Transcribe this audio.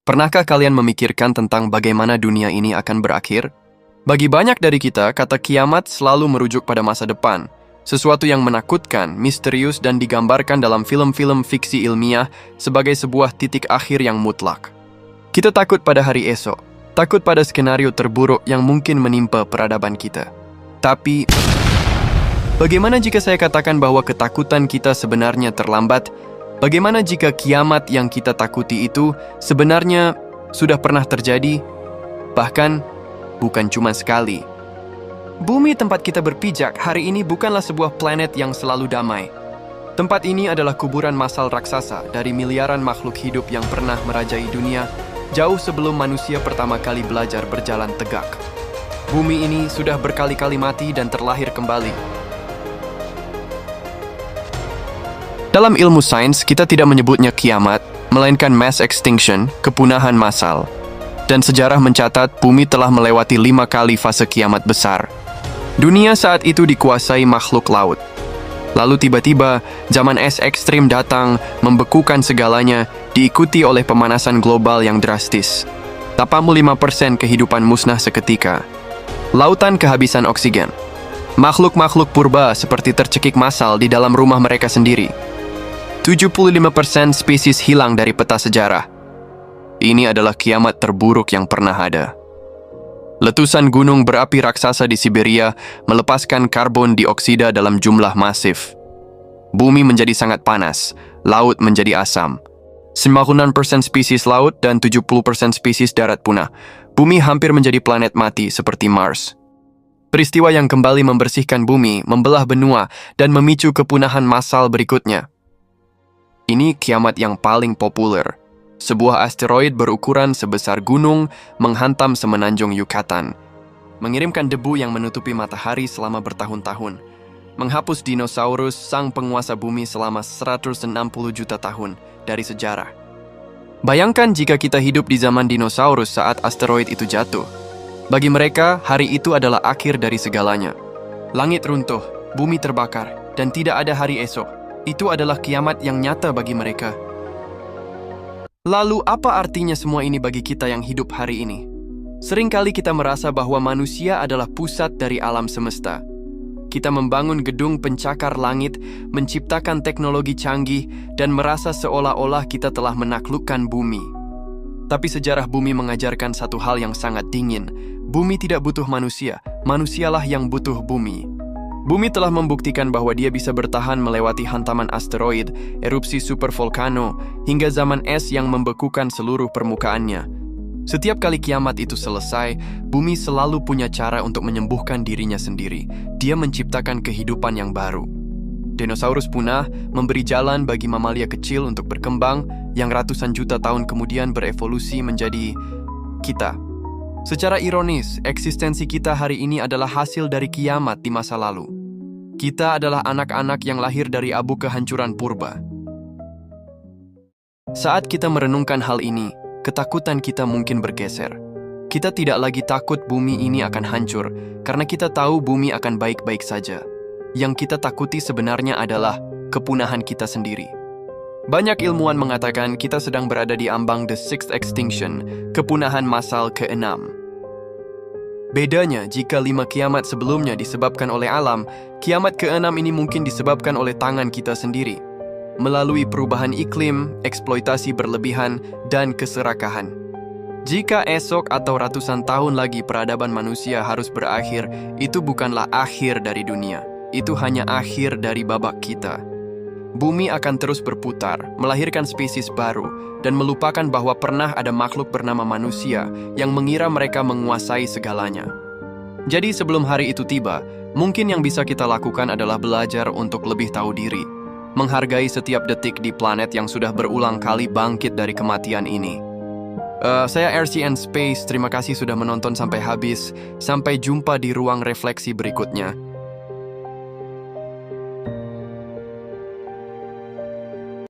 Pernahkah kalian memikirkan tentang bagaimana dunia ini akan berakhir? Bagi banyak dari kita, kata kiamat selalu merujuk pada masa depan. Sesuatu yang menakutkan, misterius, dan digambarkan dalam film-film fiksi ilmiah sebagai sebuah titik akhir yang mutlak. Kita takut pada hari esok, takut pada skenario terburuk yang mungkin menimpa peradaban kita. Tapi, bagaimana jika saya katakan bahwa ketakutan kita sebenarnya terlambat? Bagaimana jika kiamat yang kita takuti itu sebenarnya sudah pernah terjadi? Bahkan, bukan cuma sekali. Bumi tempat kita berpijak hari ini bukanlah sebuah planet yang selalu damai. Tempat ini adalah kuburan massal raksasa dari miliaran makhluk hidup yang pernah merajai dunia, jauh sebelum manusia pertama kali belajar berjalan tegak. Bumi ini sudah berkali-kali mati dan terlahir kembali. Dalam ilmu sains, kita tidak menyebutnya kiamat, melainkan mass extinction, kepunahan massal. Dan sejarah mencatat bumi telah melewati 5 kali fase kiamat besar. Dunia saat itu dikuasai makhluk laut. Lalu tiba-tiba, zaman es ekstrim datang, membekukan segalanya, diikuti oleh pemanasan global yang drastis. 85% kehidupan musnah seketika. Lautan kehabisan oksigen. Makhluk-makhluk purba seperti tercekik massal di dalam rumah mereka sendiri. 75% spesies hilang dari peta sejarah. Ini adalah kiamat terburuk yang pernah ada. Letusan gunung berapi raksasa di Siberia melepaskan karbon dioksida dalam jumlah masif. Bumi menjadi sangat panas, laut menjadi asam. 90% spesies laut dan 70% spesies darat punah. Bumi hampir menjadi planet mati seperti Mars. Peristiwa yang kembali membersihkan bumi, membelah benua, dan memicu kepunahan massal berikutnya. Ini kiamat yang paling populer. Sebuah asteroid berukuran sebesar gunung menghantam semenanjung Yucatan, mengirimkan debu yang menutupi matahari selama bertahun-tahun, menghapus dinosaurus sang penguasa bumi selama 160 juta tahun dari sejarah. Bayangkan jika kita hidup di zaman dinosaurus saat asteroid itu jatuh. Bagi mereka, hari itu adalah akhir dari segalanya. Langit runtuh, bumi terbakar, dan tidak ada hari esok. Itu adalah kiamat yang nyata bagi mereka. Lalu apa artinya semua ini bagi kita yang hidup hari ini? Seringkali kita merasa bahwa manusia adalah pusat dari alam semesta. Kita membangun gedung pencakar langit, menciptakan teknologi canggih, dan merasa seolah-olah kita telah menaklukkan bumi. Tapi sejarah bumi mengajarkan satu hal yang sangat dingin. Bumi tidak butuh manusia, manusialah yang butuh bumi. Bumi telah membuktikan bahwa dia bisa bertahan melewati hantaman asteroid, erupsi supervolcano, hingga zaman es yang membekukan seluruh permukaannya. Setiap kali kiamat itu selesai, bumi selalu punya cara untuk menyembuhkan dirinya sendiri. Dia menciptakan kehidupan yang baru. Dinosaurus punah, memberi jalan bagi mamalia kecil untuk berkembang, yang ratusan juta tahun kemudian berevolusi menjadi kita. Secara ironis, eksistensi kita hari ini adalah hasil dari kiamat di masa lalu. Kita adalah anak-anak yang lahir dari abu kehancuran purba. Saat kita merenungkan hal ini, ketakutan kita mungkin bergeser. Kita tidak lagi takut bumi ini akan hancur, karena kita tahu bumi akan baik-baik saja. Yang kita takuti sebenarnya adalah kepunahan kita sendiri. Banyak ilmuwan mengatakan kita sedang berada di ambang the sixth extinction, kepunahan massal ke-6. Bedanya, jika 5 kiamat sebelumnya disebabkan oleh alam, kiamat ke-6 ini mungkin disebabkan oleh tangan kita sendiri, melalui perubahan iklim, eksploitasi berlebihan, dan keserakahan. Jika esok atau ratusan tahun lagi peradaban manusia harus berakhir, itu bukanlah akhir dari dunia, itu hanya akhir dari babak kita. Bumi akan terus berputar, melahirkan spesies baru, dan melupakan bahwa pernah ada makhluk bernama manusia yang mengira mereka menguasai segalanya. Jadi sebelum hari itu tiba, mungkin yang bisa kita lakukan adalah belajar untuk lebih tahu diri, menghargai setiap detik di planet yang sudah berulang kali bangkit dari kematian ini. Saya RCN Space, terima kasih sudah menonton sampai habis. Sampai jumpa di ruang refleksi berikutnya.